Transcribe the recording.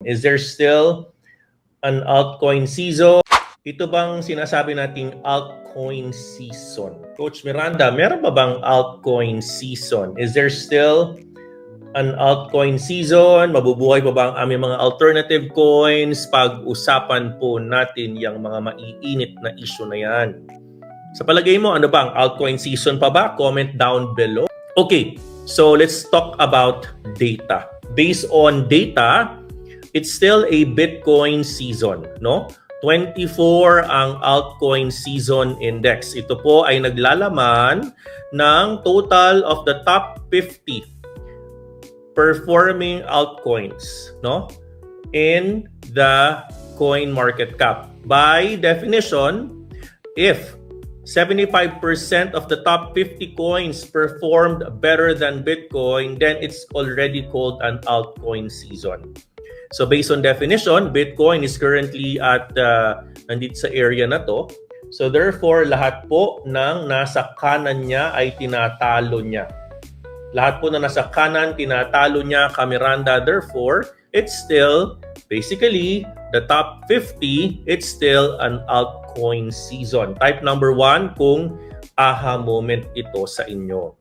Is there still an altcoin season? Ito bang sinasabi nating altcoin season? Coach Miranda, meron ba bang altcoin season? Is there still an altcoin season? Mabubuhay pa ba ang aming mga alternative coins? Pag-usapan po natin yung mga maiinit na issue na yan. Sa palagay mo, ano ba ang altcoin season pa ba? Comment down below. Okay, so let's talk about data. Based on data, it's still a Bitcoin season, no? 24 ang altcoin season index. Ito po ay naglalaman ng total of the top 50 performing altcoins, no? In the coin market cap. By definition, if 75% of the top 50 coins performed better than Bitcoin, then it's already called an altcoin season. So based on definition, Bitcoin is currently at nandito sa area na to. So therefore, lahat po ng nasa kanan niya ay tinatalo niya. Lahat po na nasa kanan, tinatalo niya, Kamiranda. Therefore, it's still basically the top 50, it's still an altcoin season. Type number 1 kung aha moment ito sa inyo.